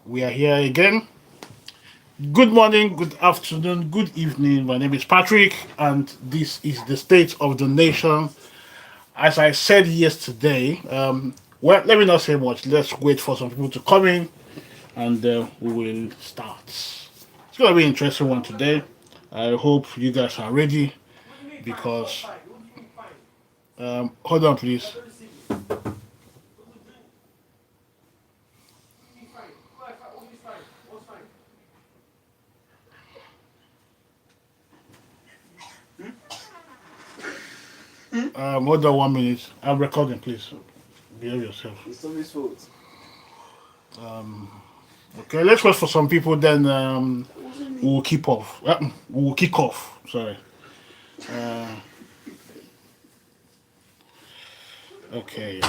We are here again. Good morning, good afternoon, good evening. My name is Patrick, and this is the state of the nation. As I said yesterday, well, let me not say much. Let's wait for some people to come in, and we will start. It's gonna be an interesting one today. I hope you guys are ready because hold on, please. Hold on 1 minute. I'm recording, please. Behave yourself. It's somebody's fault. Okay, let's wait for some people. Then It wasn't me. we'll keep off. We'll kick off. Sorry. Okay.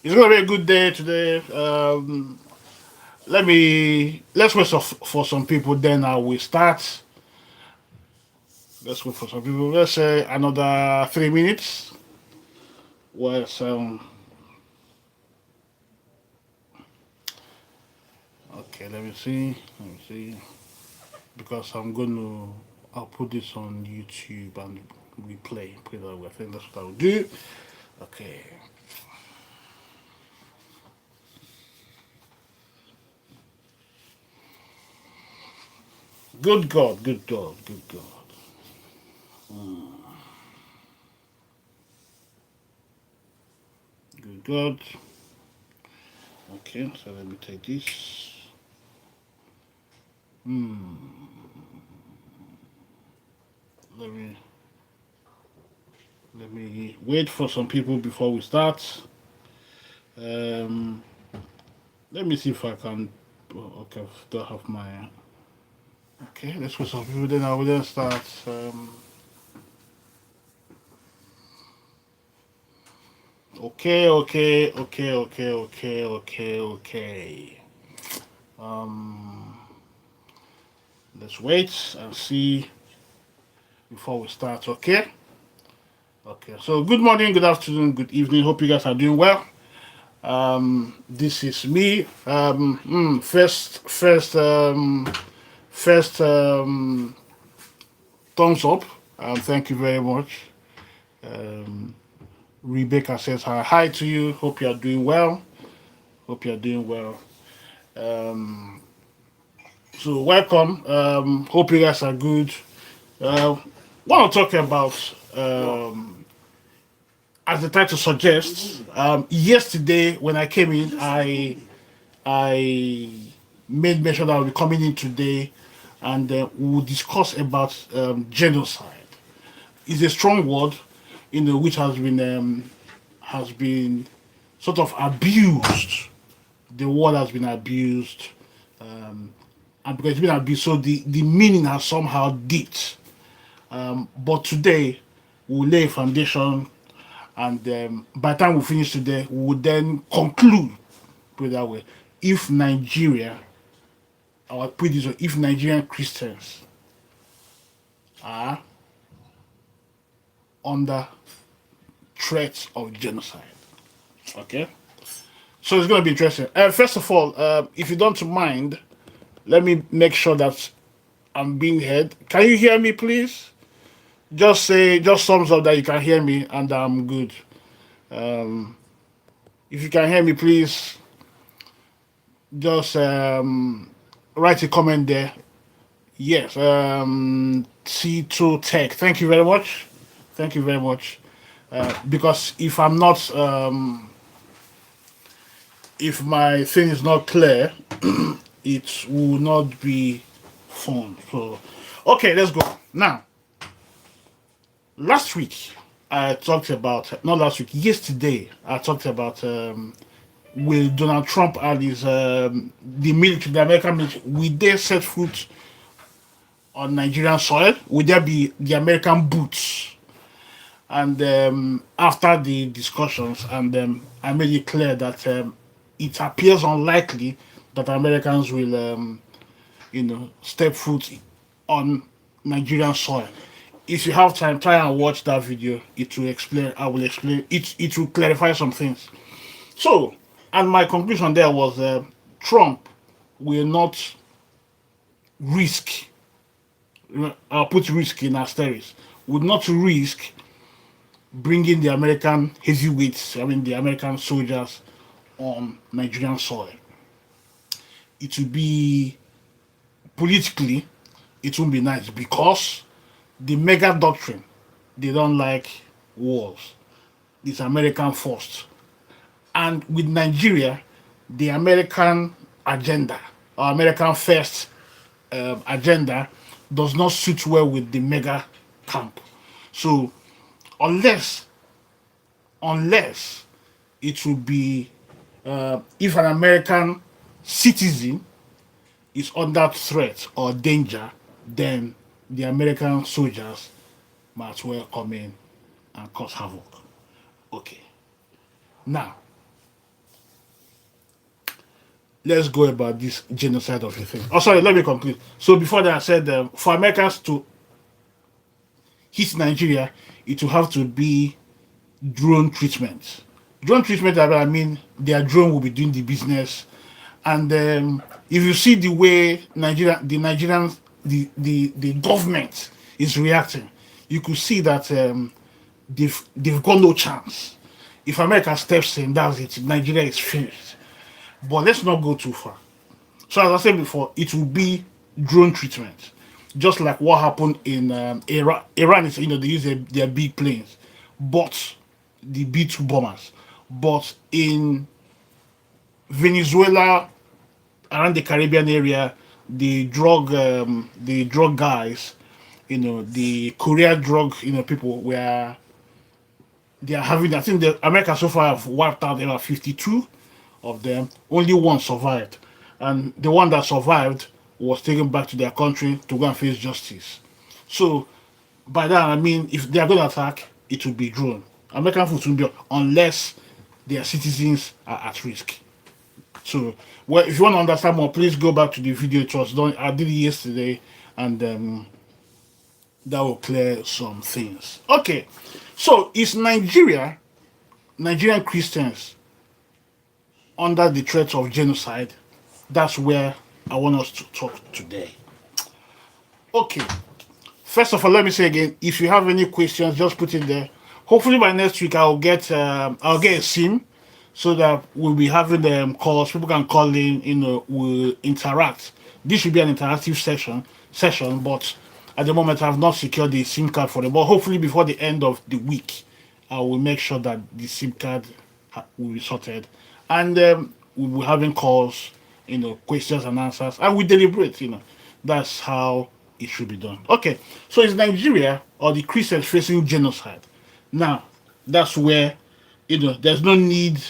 It's gonna be a good day today. Let's wait for some people. Then I will start. Let's wait for some people. Let's say another 3 minutes. Well, okay. Let me see. Let me see. Because I'll put this on YouTube and replay. Put it that way. I think that's what I'll do. Okay. Good God, good God, good God. Good God. Okay, so let me take this. Let me wait for some people before we start. Um, Let me see if I can. Okay, I still have my. Okay, let's wait some people. Then I will then start. Okay. Let's wait and see before we start. Okay. Okay. So good morning, good afternoon, good evening. Hope you guys are doing well. This is me. First thumbs up. Thank you very much. Rebecca says hi to you. Hope you are doing well. Hope you are doing well. So welcome. Hope you guys are good. Want to talk about as the title suggests. Yesterday when I came in, I made mention that I'll be coming in today, and we'll discuss about genocide. It's a strong word, which has been sort of abused. The word has been abused, and because it's been abused, so the meaning has somehow dipped. But today we'll lay a foundation, and by the time we finish today, we will then conclude. Put it that way. If Nigeria, or put it this way, if Nigerian Christians are under threat of genocide. Okay? So it's going to be interesting. First of all, if you don't mind, let me make sure that I'm being heard. Can you hear me, please? Just thumbs up that you can hear me, and I'm good. If you can hear me, please just write a comment there. Yes, T2 Tech. Thank you very much. Thank you very much. Because if I'm not, if my thing is not clear, it will not be fun. So, okay, let's go. Now, last week, I talked about, not last week, yesterday, I talked about will Donald Trump and his, the military, the American military, will they set foot on Nigerian soil? Will there be the American boots? And after the discussions, and I made it clear that it appears unlikely that Americans will, step foot on Nigerian soil. if you have time, try and watch that video. It will explain. I will explain. It will clarify some things. So, and my conclusion there was Trump will not risk. I'll put risk in asterisks. Would not risk bringing the American heavyweights. I mean, the American soldiers on Nigerian soil. It will be politically. It won't be nice because the mega doctrine, they don't like wars. It's American first. And with Nigeria, the American agenda or American first agenda does not suit well with the mega camp. So unless it will be if an American citizen is under threat or danger, then the American soldiers might as well come in and cause havoc. Okay. Now, let's go about this genocide of the thing. Oh, sorry, let me conclude. So before that, I said for Americans to hit Nigeria, it will have to be drone treatment. Drone treatment, I mean, their drone will be doing the business. And if you see the way the government is reacting, you could see that they've got no chance. If America steps in, that's it. Nigeria is finished. But let's not go too far. So as I said before, it will be drone treatment, just like what happened in Iran. Iran is, they use their big planes, but the B-2 bombers. But in Venezuela, around the Caribbean area, the drug guys, the Korea drug, people were they are having. I think the America so far have wiped out about 52 of them. Only one survived, and the one that survived was taken back to their country to go and face justice. So by that I mean, if they are going to attack, it will be drone. American force will be unless their citizens are at risk. So, well, if you want to understand more, please go back to the video. It was done. I did it yesterday, and that will clear some things. Okay, so is Nigerian Christians under the threat of genocide? That's where I want us to talk today. Okay, first of all, let me say again, if you have any questions, just put it there. Hopefully by next week I'll get a SIM so that we'll be having calls. People can call in, we'll interact. This should be an interactive session, but at the moment I've not secured the SIM card for them. But hopefully before the end of the week, I will make sure that the SIM card will be sorted, and we'll be having calls, questions and answers, and we deliberate. That's how it should be done. Okay, so is Nigeria or the Christians facing genocide? Now, that's where, there's no need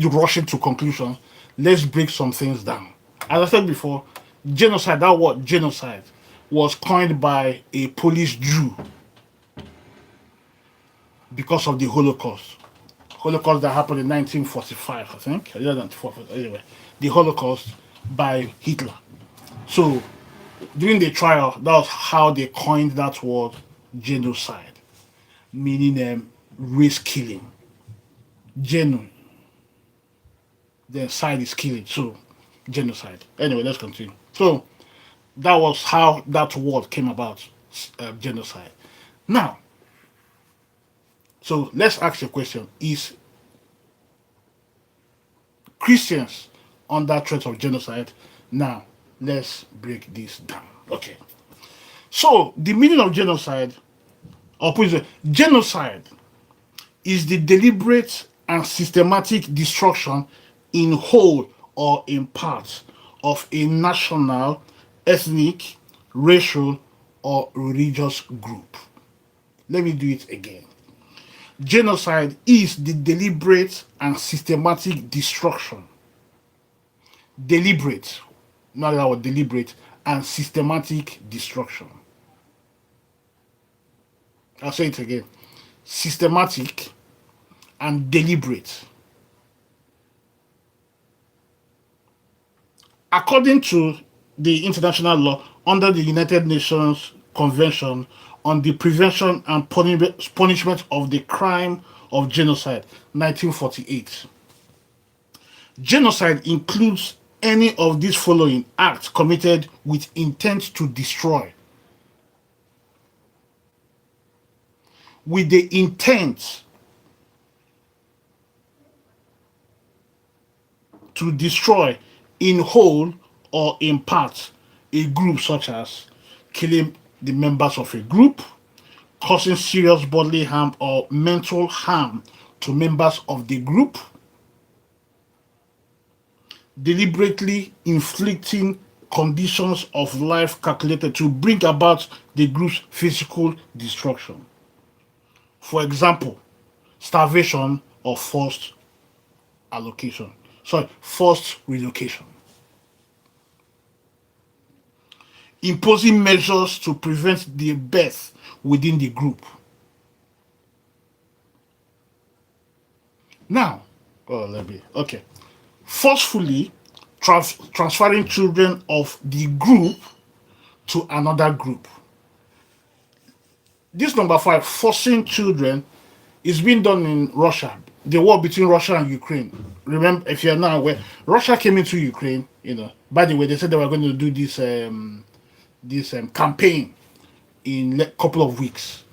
rushing to conclusion. Let's break some things down. As I said before, genocide, that word genocide, was coined by a Polish Jew because of the Holocaust. Holocaust that happened in 1945, I think. Anyway, the Holocaust by Hitler. So, during the trial, that was how they coined that word genocide, meaning race killing. Genuine. The side is killing, so genocide. Anyway, let's continue. So that was how that word came about, genocide. Now, so let's ask a question: is Christians under threat of genocide? Now, let's break this down. Okay. So the meaning of genocide, or put it, genocide is the deliberate and systematic destruction in whole or in part of a national, ethnic, racial, or religious group. Let me do it again. Genocide is the deliberate and systematic destruction. Deliberate, not our deliberate, and systematic destruction. I'll say it again. Systematic and deliberate. According to the international law, under the United Nations Convention on the Prevention and Punishment of the Crime of Genocide, 1948. Genocide includes any of these following acts committed with intent to destroy. With the intent to destroy in whole or in part a group, such as killing the members of a group, causing serious bodily harm or mental harm to members of the group, deliberately inflicting conditions of life calculated to bring about the group's physical destruction. For example, starvation or forced relocation. Imposing measures to prevent the birth within the group. Now, forcefully transferring children of the group to another group. This number 5, forcing children, is being done in Russia. The war between Russia and Ukraine. Remember, if you're not aware, Russia came into Ukraine. By the way, they said they were going to do this campaign in a couple of weeks,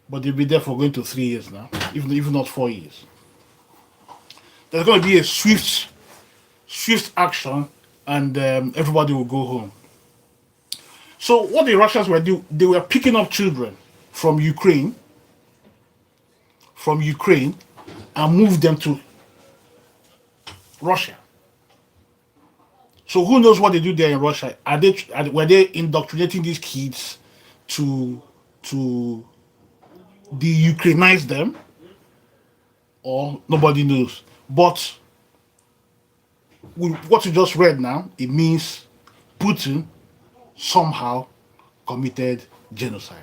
but they'll be there for going to 3 years now, even not 4 years. There's going to be a swift action, and everybody will go home. So what the Russians were doing, they were picking up children from Ukraine, and move them to Russia. So who knows what they do there in Russia? Were they indoctrinating these kids to de-Ukrainize them? Or nobody knows. But with what you just read now, it means Putin somehow committed genocide.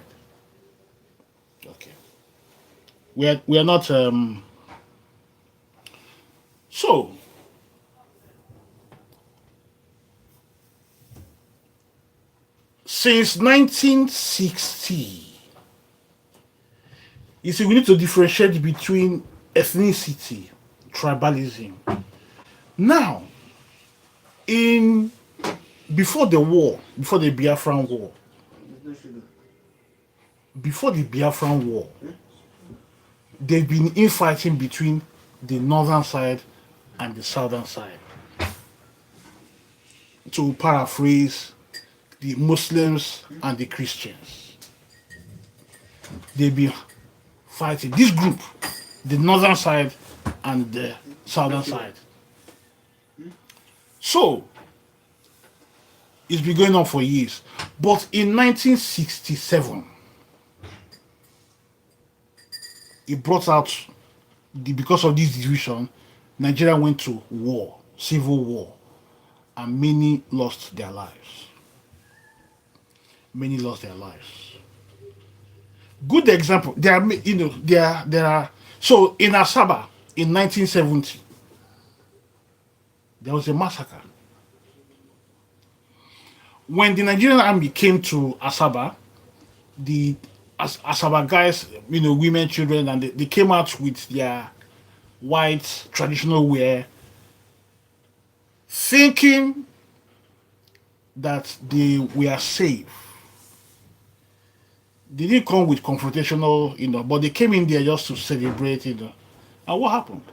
Okay. We are not so since 1960, you see, we need to differentiate between ethnicity, tribalism. Now, before the Biafran War, there've been infighting between the northern side and the southern side. To paraphrase, the Muslims and the Christians. They've been fighting. This group, the northern side and the southern side. So, it's been going on for years. But in 1967, it brought out, because of this division, Nigeria went to war, civil war, and many lost their lives. Good example. There are. So in Asaba in 1970, there was a massacre. When the Nigerian army came to Asaba, the Asaba guys, women, children, and they came out with their white traditional wear, thinking that they were safe. They didn't come with confrontational, but they came in there just to celebrate, And what happened?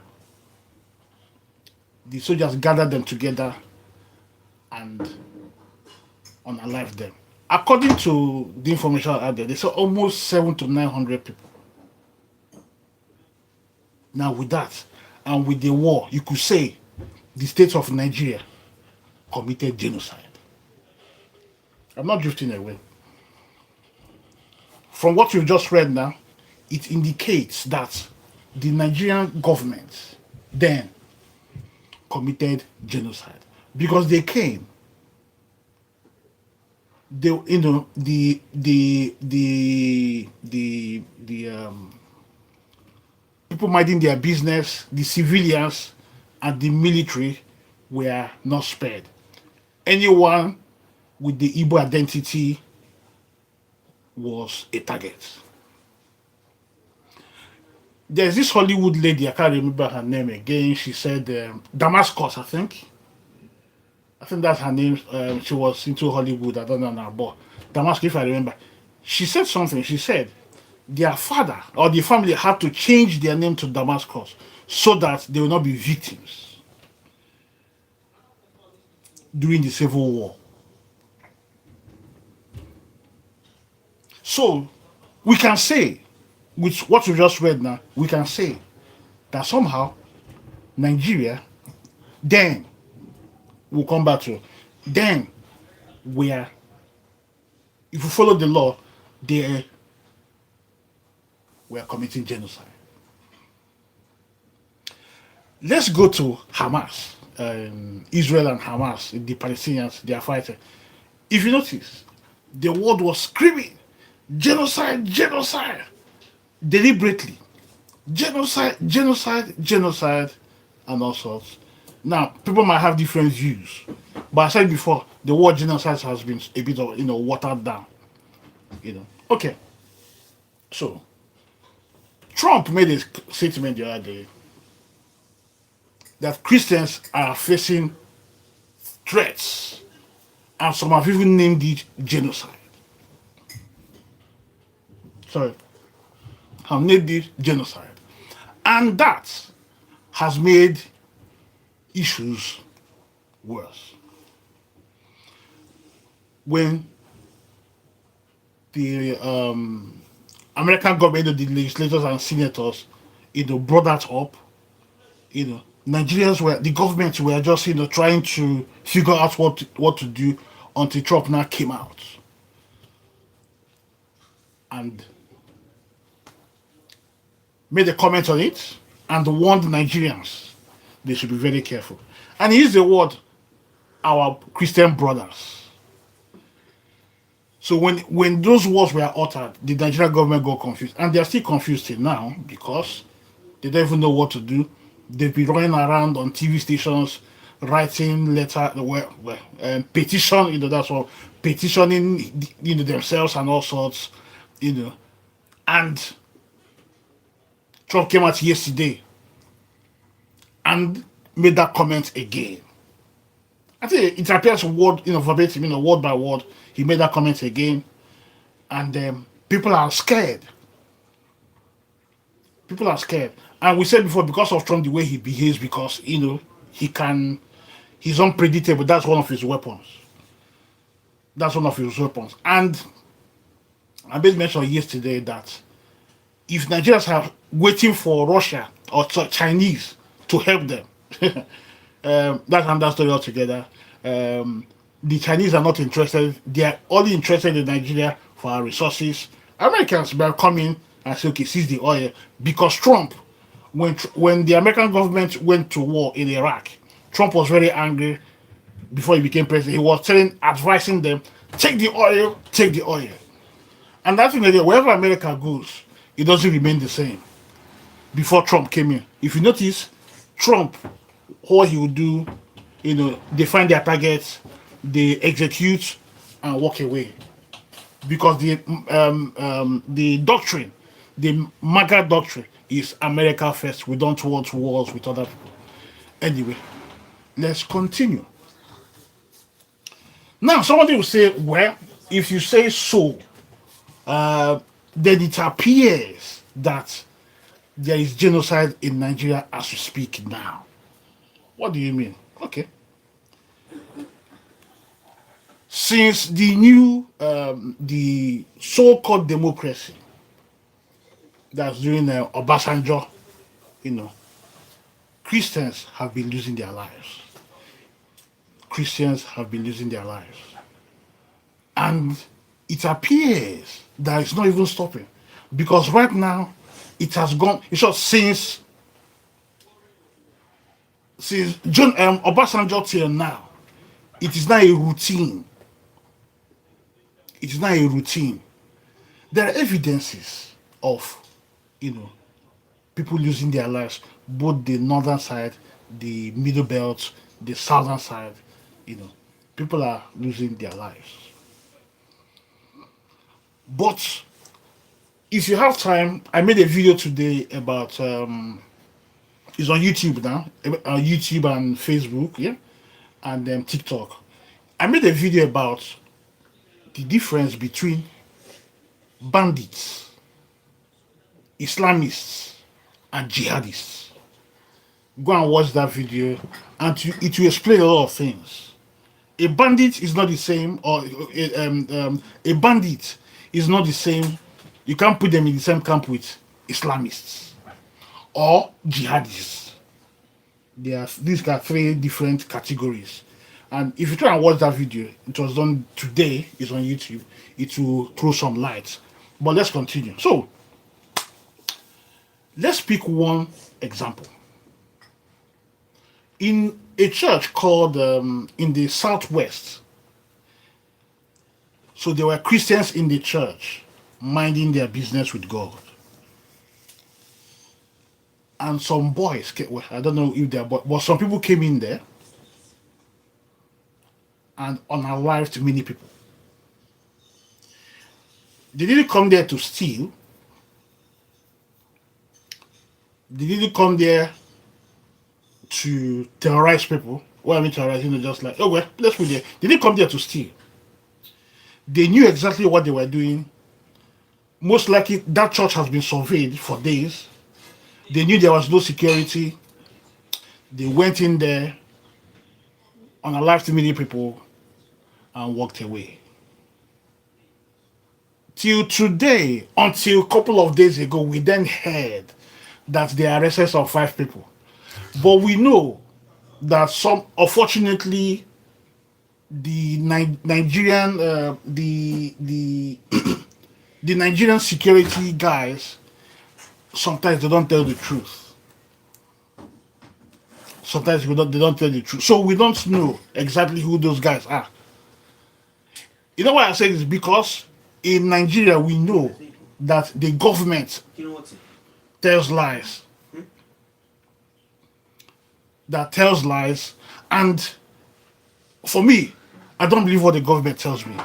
The soldiers gathered them together and unalived them. According to the information out there, they saw almost 700 to 900 people. Now with that, and with the war, you could say the state of Nigeria committed genocide. I'm not drifting away. From what you've just read now, it indicates that the Nigerian government then committed genocide because they came. People minding their business, the civilians and the military were not spared. Anyone with the Igbo identity was a target. There's this Hollywood lady, I can't remember her name again. She said Damascus, I think. I think that's her name. She was into Hollywood. I don't know now, but Damascus, if I remember. She said something. She said their father or the family had to change their name to Damascus so that they will not be victims during the Civil War. So we can say, with what we just read now, we can say that somehow Nigeria, then we'll come back to, then where, if you follow the law, they were committing genocide. Let's go to Hamas, Israel and Hamas, the Palestinians, they are fighting. If you notice, the world was screaming, genocide, genocide, deliberately. Genocide, genocide, genocide, and all sorts. Now, people might have different views, but I said before, the word genocide has been a bit of, watered down. Okay. So, Trump made a statement the other day that Christians are facing threats, and some have even named it genocide. Sorry, have named it genocide. And that has made issues worse. When the American government, the legislators and senators, brought that up, Nigerians the government were just, trying to figure out what to do until Trump now came out and made a comment on it and warned Nigerians they should be very careful. And he used the word, our Christian brothers. So when those words were uttered, the Nigerian government got confused. And they are still confused till now because they don't even know what to do. They've been running around on TV stations, writing letter, petition, that's all, petitioning, themselves and all sorts, And Trump came out yesterday and made that comment again. I think it appears word, verbatim, word by word. He made that comment again, and people are scared. People are scared, and we said before, because of Trump, the way he behaves, because he's unpredictable. That's one of his weapons. And I made mention yesterday that if Nigerians are waiting for Russia or Chinese to help them, that's another story altogether. The Chinese are not interested. They are only interested in Nigeria for our resources. Americans will come in and say, okay, seize the oil. Because Trump, when the American government went to war in Iraq, Trump was very angry before he became president. He was advising them, take the oil, take the oil. And that's wherever America goes, it doesn't remain the same. Before Trump came in, if you notice, Trump, what he would do, they find their targets, they execute and walk away, because the doctrine, the MAGA doctrine, is America first. We don't want wars with other people. Anyway, let's continue. Now, somebody will say, well, if you say so, then it appears that there is genocide in Nigeria as we speak now. What do you mean? Okay. Since the so-called democracy that's during Obasanjo, Christians have been losing their lives. Christians have been losing their lives. And it appears that it's not even stopping. Because right now, it has gone, since John Obasanjo till now, it is now a routine. It is now a routine. There are evidences of, people losing their lives, both the northern side, the middle belt, the southern side, People are losing their lives. But if you have time, I made a video today about it's on YouTube now, on YouTube and Facebook, yeah, and TikTok. I made a video about the difference between bandits, Islamists, and jihadists. Go and watch that video, and it will explain a lot of things. A bandit is not the same, or a bandit is not the same. You can't put them in the same camp with Islamists or jihadists. These are three different categories. And if you try and watch that video, it was done today, it's on YouTube, it will throw some light. But let's continue. So, let's pick one example. In a church called, in the Southwest, so there were Christians in the church minding their business with God. And some boys, well, I don't know if they're boys, but some people came in there and unalived many people. They didn't come there to steal. They didn't come there to terrorize people. Well, I mean terrorize, just like, oh well, let's put there. They didn't come there to steal. They knew exactly what they were doing. Most likely, that church has been surveyed for days. They knew there was no security. They went in there, unalived many people, and walked away. Till today, until a couple of days ago, we then heard that they arrested some 5 people. But we know that some, unfortunately, the Nigerian, the the Nigerian security guys, sometimes they don't tell the truth. Sometimes they don't tell the truth. So we don't know exactly who those guys are. You know why I say this? Because in Nigeria, we know that the government tells lies. That tells lies. And for me, I don't believe what the government tells me,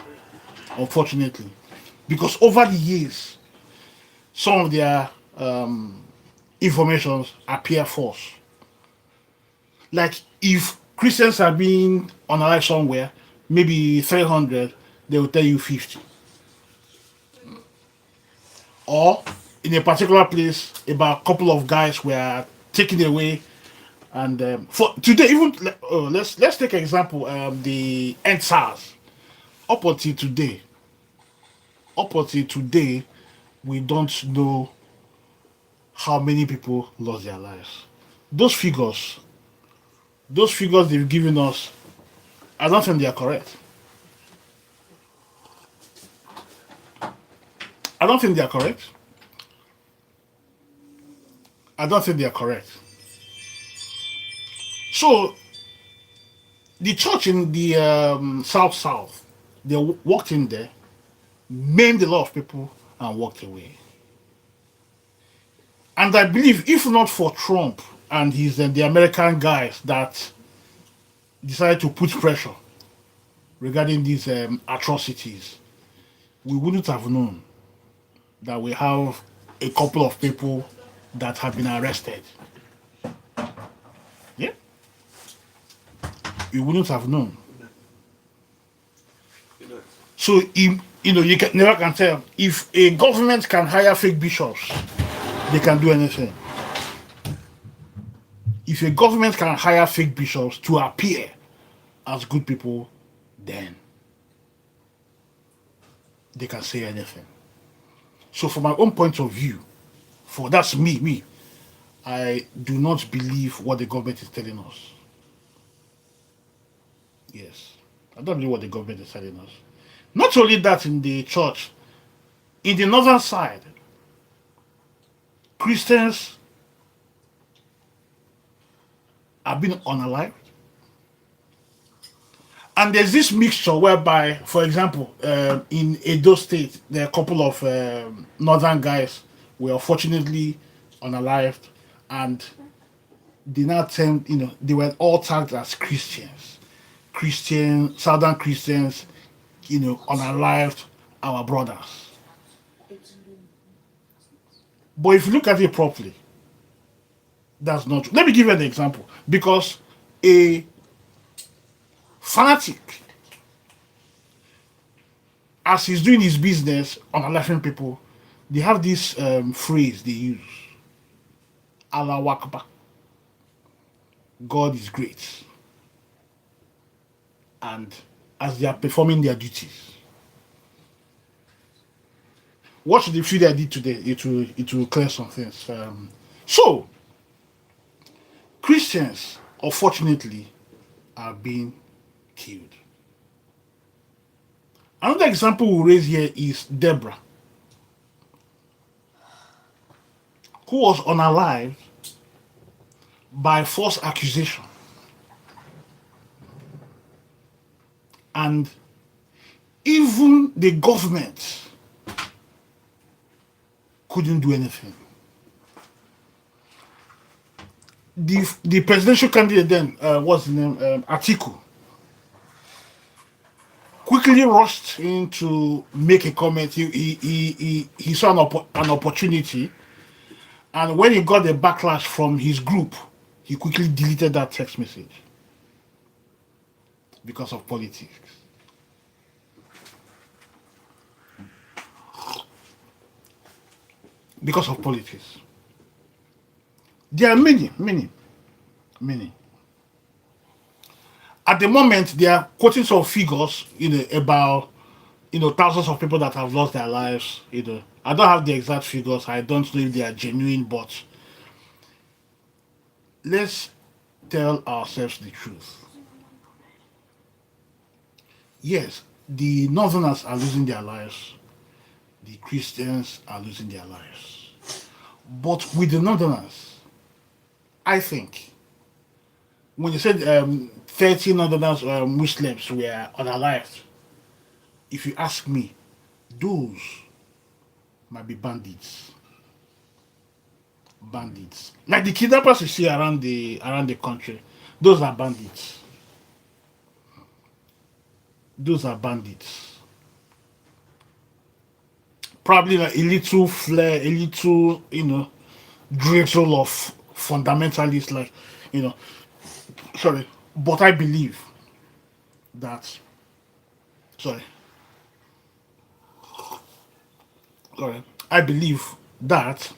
unfortunately. Because over the years, some of their informations appear false. Like if Christians are being unalived somewhere, maybe 300, they will tell you 50. Or in a particular place, about a couple of guys were taken away. And for today, even let's take an example, the NSAS. Up until today, we don't know how many people lost their lives. Those figures they've given us, I don't think they are correct. I don't think they are correct. So, the church in the South, they walked in there, maimed a lot of people, and walked away. And I believe, if not for Trump and his the American guys that decided to put pressure regarding these atrocities, we wouldn't have known that we have a couple of people that have been arrested. Yeah? We wouldn't have known. So, you never can tell. If a government can hire fake bishops, they can do anything. If a government can hire fake bishops to appear as good people, then they can say anything. So from my own point of view, that's me, I do not believe what the government is telling us. Yes, I don't believe what the government is telling us. Not only that, in the church, in the northern side, Christians are being unalived. And there's this mixture whereby, for example, in Edo State, there are a couple of northern guys were unfortunately unalived, and they now they were all tagged as Christians. Southern Christians, unalived our brothers. But if you look at it properly, that's not true. Let me give you an example. Because a fanatic, as he's doing his business on unaliving people, they have this phrase they use. Allah Akbar. God is great. And as they are performing their duties. Watch the video I did today. It will clear some things. So, Christians, unfortunately, are being killed. Another example we raise here is Deborah, who was unalived by false accusation. And even the government couldn't do anything. The presidential candidate then, what's his name, Atiku, quickly rushed in to make a comment. He saw an opportunity, and when he got the backlash from his group, he quickly deleted that text message because of politics. Because of politics. There are many. At the moment, they are quoting some figures, about, thousands of people that have lost their lives. I don't have the exact figures. I don't know if they are genuine, but let's tell ourselves the truth. Yes, the Northerners are losing their lives. The Christians are losing their lives. But with the Northerners, I think, when you said 30 Northerners Muslims were unalived, if you ask me, those might be bandits. Bandits. Like the kidnappers you see around the country, those are bandits. Those are bandits. Probably like a little flair, a little, drizzle of fundamentalists, like, sorry. But I believe that, I believe that,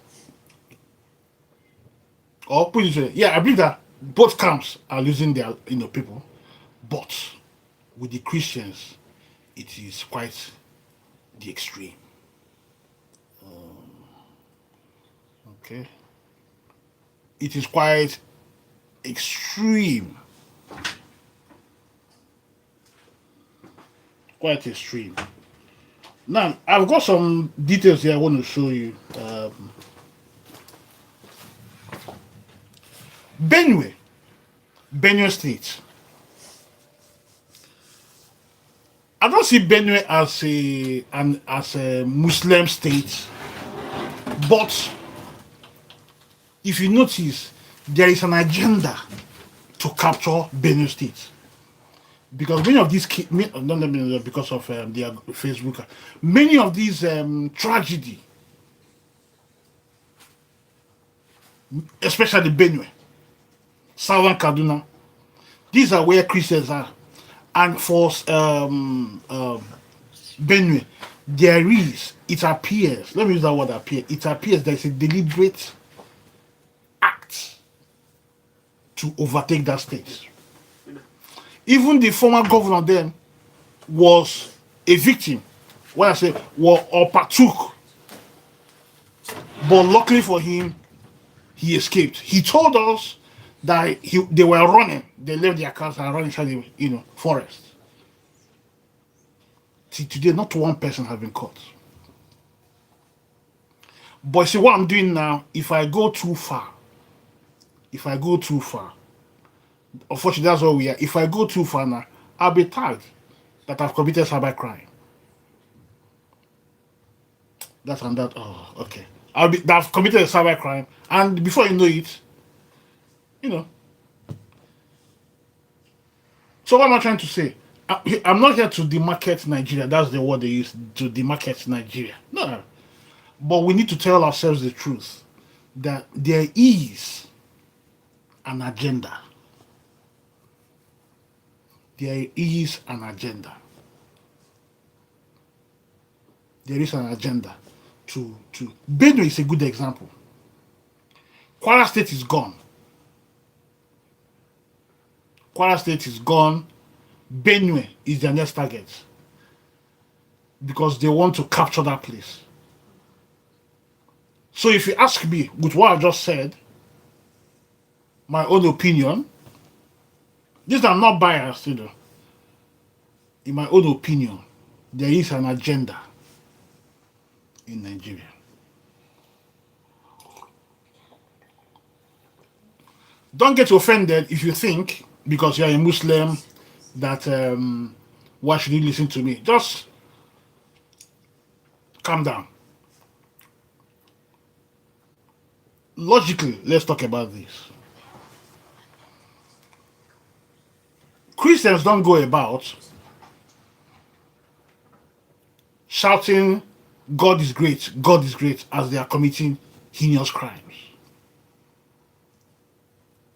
or put it this way, yeah, I believe that both camps are losing their, people, but with the Christians, it is quite the extreme. Okay. It is quite extreme. Quite extreme. Now, I've got some details here I want to show you. Benue State. I don't see Benue as a Muslim state, but if you notice, there is an agenda to capture Benue State. Because many of these don't let me know because of their Facebook, many of these tragedy, especially Benue, Southern Kaduna, these are where Christians are. And for Benue, it appears, let me use that word appear, it appears there is a deliberate act to overtake that state. Even the former governor then was a victim, when I say, or partook. But luckily for him, he escaped. He told us that they were running. They left their cars and ran inside the forest. See, today, not one person has been caught. But see, what I'm doing now, if I go too far, unfortunately, that's what we are. If I go too far now, I'll be tagged that I've committed cybercrime. That's on that. Oh, okay. I've committed a cybercrime, and before you know it, So what am I trying to say? I'm not here to demarket Nigeria. That's the word they use, to demarket Nigeria. No. But we need to tell ourselves the truth that there is an agenda. There is an agenda. There is an agenda to Benue is a good example. Kwara State is gone. Kwara State is gone. Benue is their next target because they want to capture that place. So if you ask me, with what I just said, my own opinion, this I'm not biased, you know. In my own opinion, there is an agenda in Nigeria. Don't get offended if you think, because you're a Muslim, that why should you listen to me? Just calm down. Logically, let's talk about this. Christians don't go about shouting, God is great, as they are committing heinous crimes.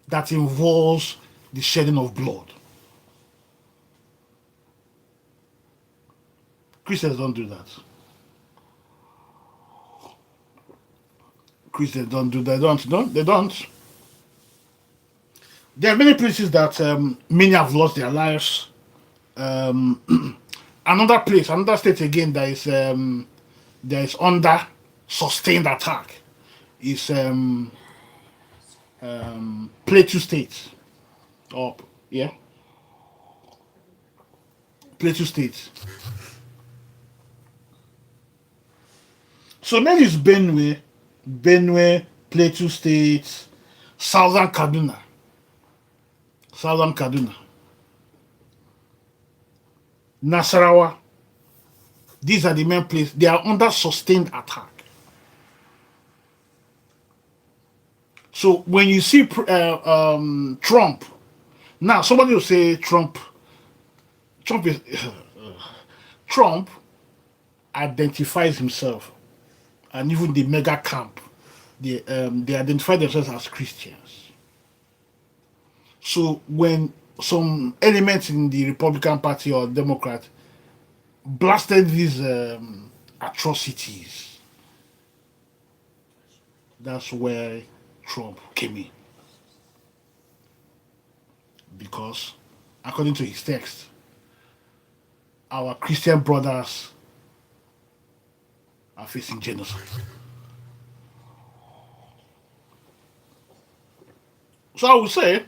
That involves the shedding of blood. Christians don't do that. Christians don't do that. They don't. There are many places that many have lost their lives. Another state again that is under sustained attack is Plateau State. Plateau State. So maybe it's Benue, Plateau State, Southern Kaduna. Nasarawa. These are the main places. They are under sustained attack. So when you see Trump, now somebody will say Trump identifies himself, and even the mega camp, they identify themselves as Christians. So when some elements in the Republican Party or Democrat blasted these atrocities, that's where Trump came in. Because, according to his text, our Christian brothers are facing genocide. So I would say,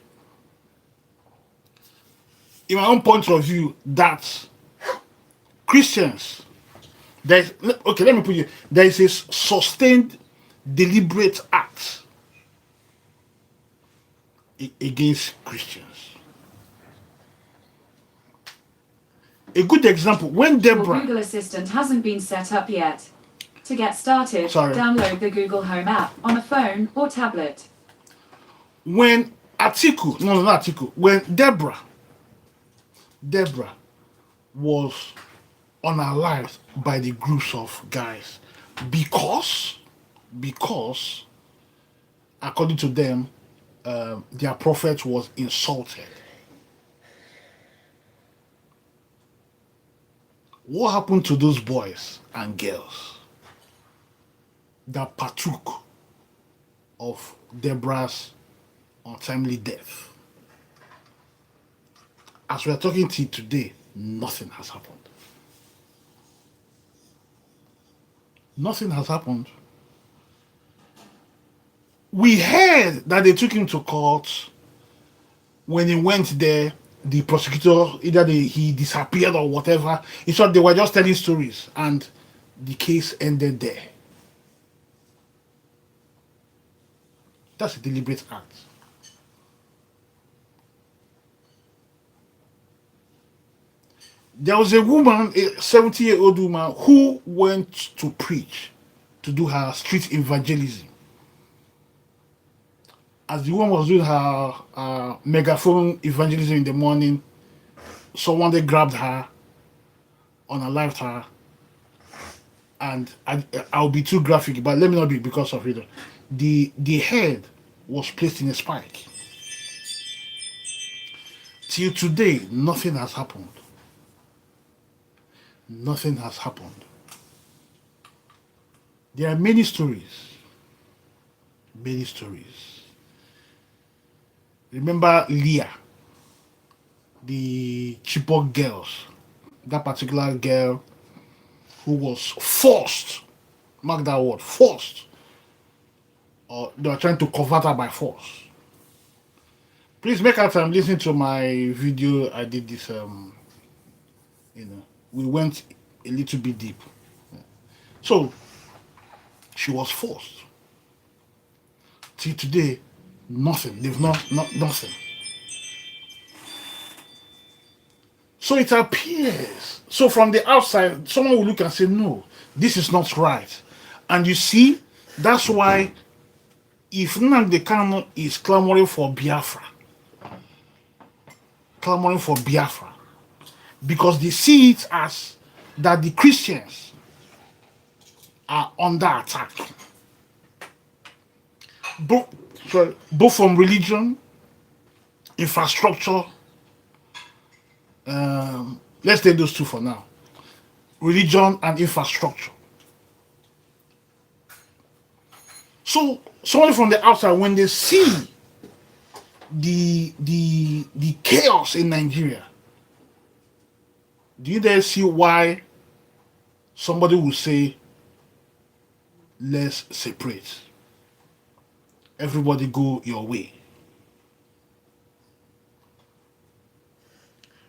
in my own point of view, that Christians, let me put it, there is a sustained, deliberate act against Christians. A good example, when Deborah... Your Google Assistant hasn't been set up yet. To get started, download the Google Home app on a phone or tablet. When Deborah was unalived by the groups of guys because according to them, their prophet was insulted. What happened to those boys and girls that partook of Deborah's untimely death? As we are talking to you today, nothing has happened. Nothing has happened. We heard that they took him to court. When he went there, the prosecutor, either he disappeared or whatever. It's what they were just telling stories, and the case ended there. That's a deliberate act. There was a woman, a 70-year-old woman, who went to preach, to do her street evangelism. As the woman was doing her megaphone evangelism in the morning, someone they grabbed her, unalived her, and I'll be too graphic, but let me not be because of it. The head was placed in a spike. Till today, nothing has happened. Nothing has happened. There are many stories. Many stories. Remember Leah, the Chibok girls, that particular girl who was forced, mark that word, forced, or they were trying to convert her by force. Please make out time listen to my video. I did this, we went a little bit deep. So, she was forced. Till today, nothing. They've not nothing. So it appears. So from the outside, someone will look and say, no, this is not right. And you see, that's why if Nnamdi Kanu is clamoring for Biafra, because they see it as that the Christians are under attack. Both from religion, infrastructure. Let's take those two for now. Religion and infrastructure. So someone from the outside, when they see the chaos in Nigeria, do you dare see why somebody will say, let's separate? Everybody go your way.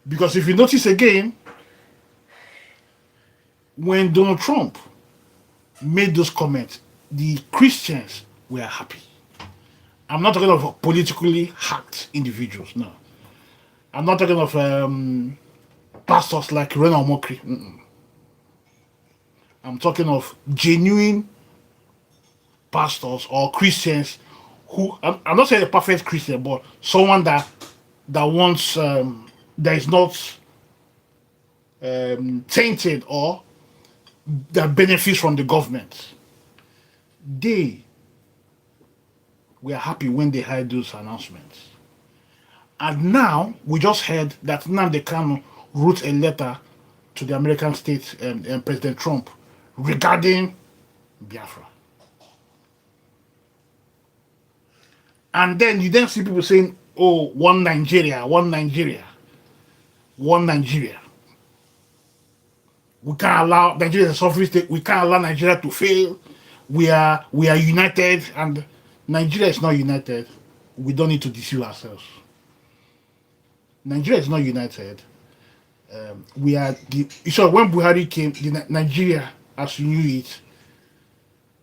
Because if you notice again, when Donald Trump made those comments, the Christians were happy. I'm not talking of politically hacked individuals, no. I'm not talking of pastors like Rena Omokri. I'm talking of genuine pastors or Christians who, I'm not saying a perfect Christian, but someone that wants, that is not tainted or that benefits from the government. They were happy when they heard those announcements. And now, we just heard that Nnamdi Kanu wrote a letter to the American state and President Trump regarding Biafra. And then you then see people saying, oh, one Nigeria. We can't allow Nigeria as a sovereign state. We can't allow Nigeria to fail. We are united, and Nigeria is not united. We don't need to deceive ourselves. Nigeria is not united. We are so when Buhari came, Nigeria, as you knew it,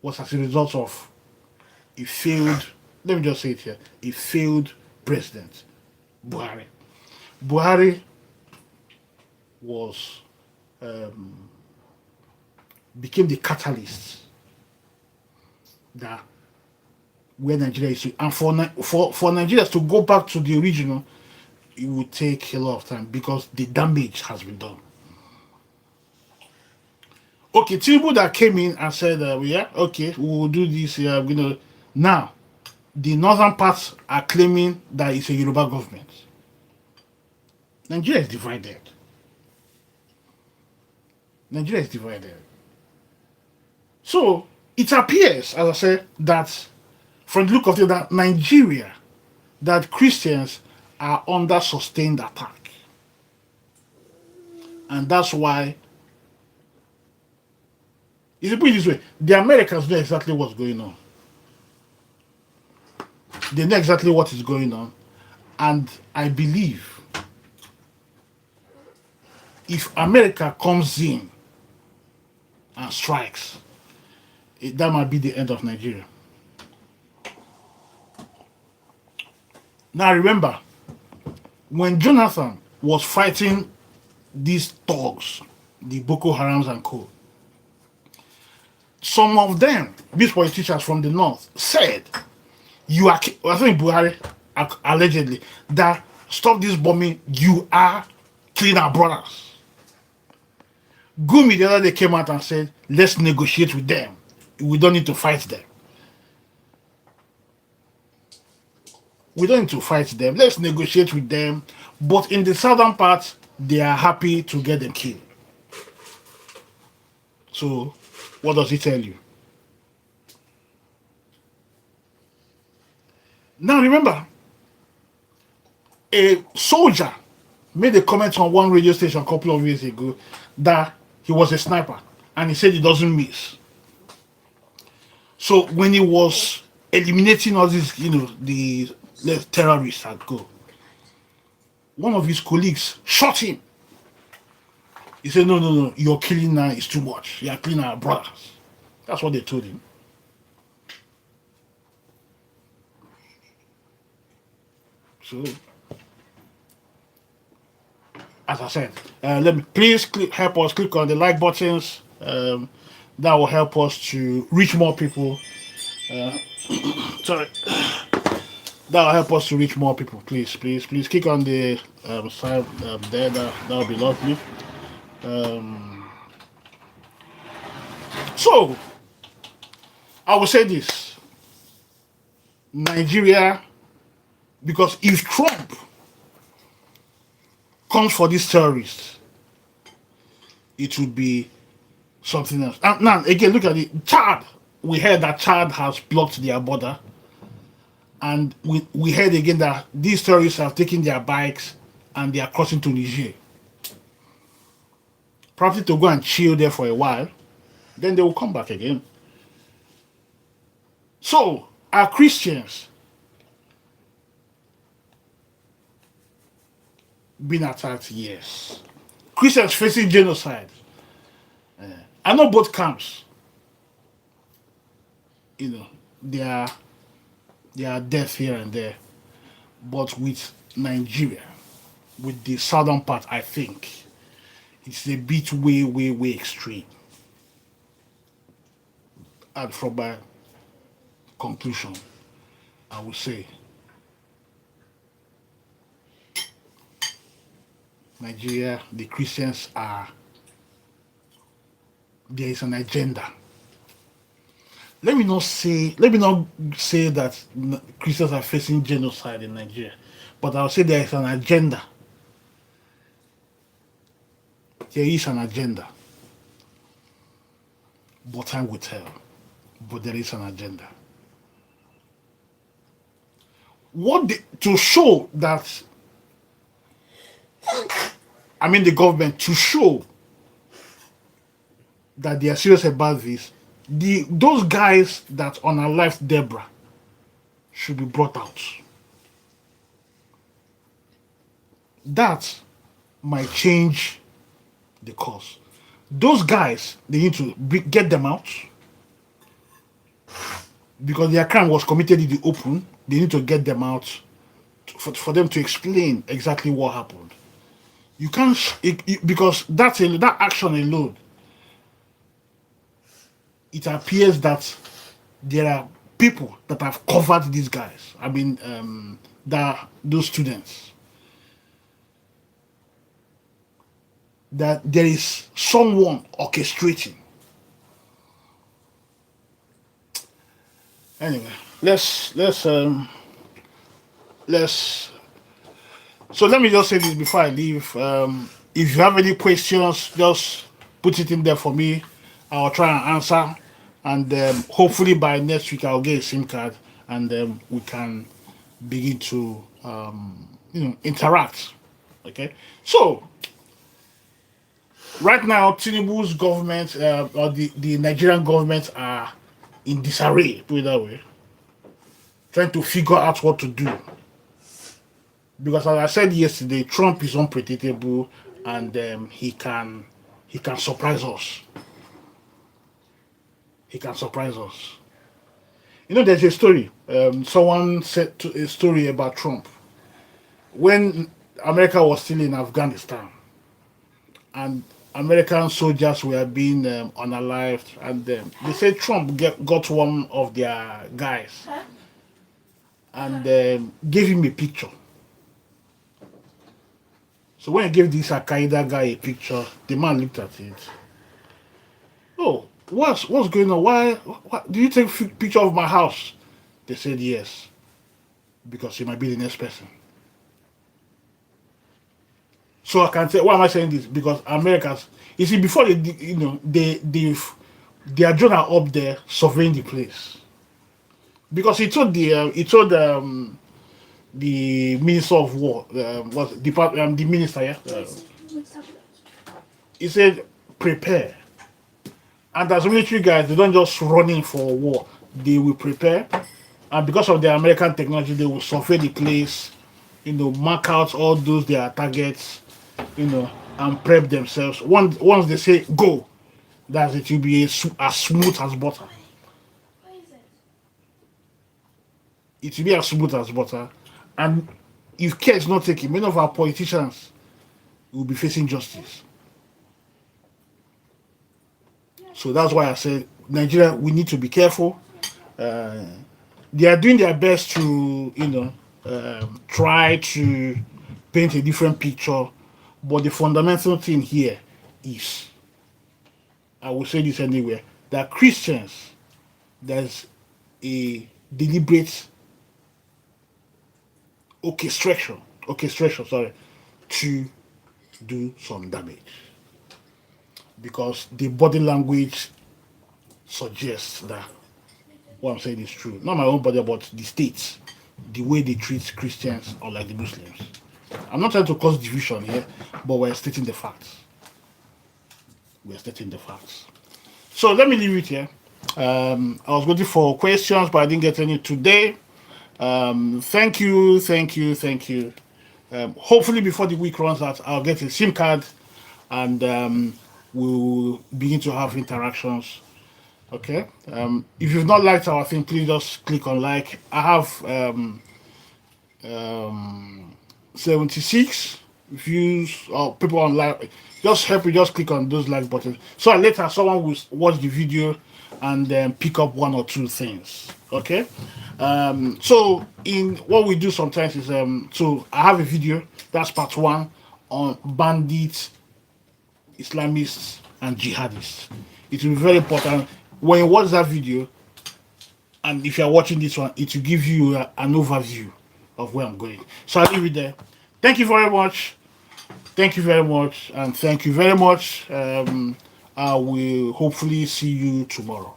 was as a result of a failed. Let me just say it here: a failed president, Buhari. Buhari was became the catalyst that where Nigeria is, and for Nigerians to go back to the original, it would take a lot of time because the damage has been done. Okay, Tinubu that came in and said, yeah, okay, we will do this. Now, the northern parts are claiming that it's a Yoruba government. Nigeria is divided. So it appears, as I said, that from the look of it, that Nigeria, that Christians are under sustained attack. And that's why, if you put it this way, the Americans know exactly what's going on. They know exactly what is going on. And I believe if America comes in and strikes, that might be the end of Nigeria. Now remember, when Jonathan was fighting these thugs, the Boko Harams and co, some of them, these politicians from the north, said, I think Buhari, allegedly, that stop this bombing, you are killing our brothers. Gumi the other day came out and said, let's negotiate with them. We don't need to fight them. We don't need to fight them. Let's negotiate with them. But in the southern part, they are happy to get them killed. So, what does it tell you? Now remember, a soldier made a comment on one radio station a couple of years ago that he was a sniper and he said he doesn't miss. So when he was eliminating all these, the terrorists at go, one of his colleagues shot him. He said, no, you're killing now is too much. You're killing our brothers. That's what they told him. So, as I said, let me please help us click on the like buttons. That will help us to reach more people. Sorry. That will help us to reach more people. Please click on the side there. That will be lovely. So, I will say this. Nigeria, because if Trump comes for these terrorists, it would be something else. Now, again, look at it. Chad. We heard that Chad has blocked their border. And we heard again that these terrorists have taken their bikes and they are crossing to Niger. Probably to go and chill there for a while. Then they will come back again. So, are Christians being attacked? Yes. Christians facing genocide. I know both camps. There are deaths here and there. But with Nigeria, with the southern part, I think it's a bit way extreme. And from my conclusion, I would say Nigeria, the Christians there is an agenda. Let me not say that Christians are facing genocide in Nigeria, but I'll say there is an agenda. There is an agenda. But time will tell. But there is an agenda. To show that, the government, to show that they are serious about this, those guys that unalived Deborah should be brought out. That might change the course. Those guys, they need to get them out because their crime was committed in the open. They need to get them out for them to explain exactly what happened. You can't because that action alone, it appears that there are people that have covered these guys. Those students. That there is someone orchestrating. Anyway, let's. So let me just say this before I leave. If you have any questions, just put it in there for me. I'll try and answer, and hopefully by next week I'll get a SIM card, and we can begin to interact. Okay, so right now Tinubu's government or the Nigerian government are in disarray, put it that way, trying to figure out what to do. Because as I said yesterday, Trump is unpredictable, and he can surprise us. He can surprise us. There's a story. Someone said a story about Trump. When America was still in Afghanistan, and American soldiers were being unalived, and they said Trump got one of their guys and gave him a picture. So when I gave this Al-Qaeda guy a picture, the man looked at it. Oh, what's going on? Why do you take a picture of my house? They said yes, because he might be the next person. So I can say, why am I saying this? Because Americans, you see, before their drone are up there surveying the place. Because he told the Minister of War, the minister, yeah. He said, prepare. And as military guys, they don't just run in for war. They will prepare. And because of the American technology, they will survey the place, mark out all those their targets, and prep themselves. Once they say go, that it will be as smooth as butter. It will be as smooth as butter. And if care is not taken, many of our politicians will be facing justice. So that's why I said, Nigeria, we need to be careful. They are doing their best to, try to paint a different picture. But the fundamental thing here is, I will say this anywhere, that Christians, there's a deliberate orchestration, to do some damage. Because the body language suggests that what I'm saying is true. Not my own body, but the states, the way they treat Christians or like the Muslims. I'm not trying to cause division here, but we're stating the facts. So let me leave it here. I was waiting for questions, but I didn't get any today. Thank you. Hopefully before the week runs out, I'll get a SIM card and we'll begin to have interactions. Okay. If you've not liked our thing, please just click on like. I have 76 views or people on like. Just help me, just click on those like buttons. So later someone will watch the video and then pick up one or two things. Okay. So in what we do sometimes is so I have a video, that's part 1, on bandits, Islamists and jihadists. It will be very important when you watch that video, and if you're watching this one, it will give you an overview of where I'm going. So I'll leave it there. Thank you very much, and thank you very much. I will hopefully see you tomorrow.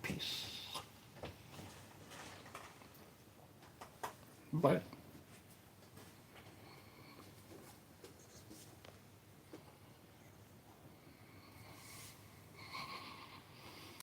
Peace. Bye.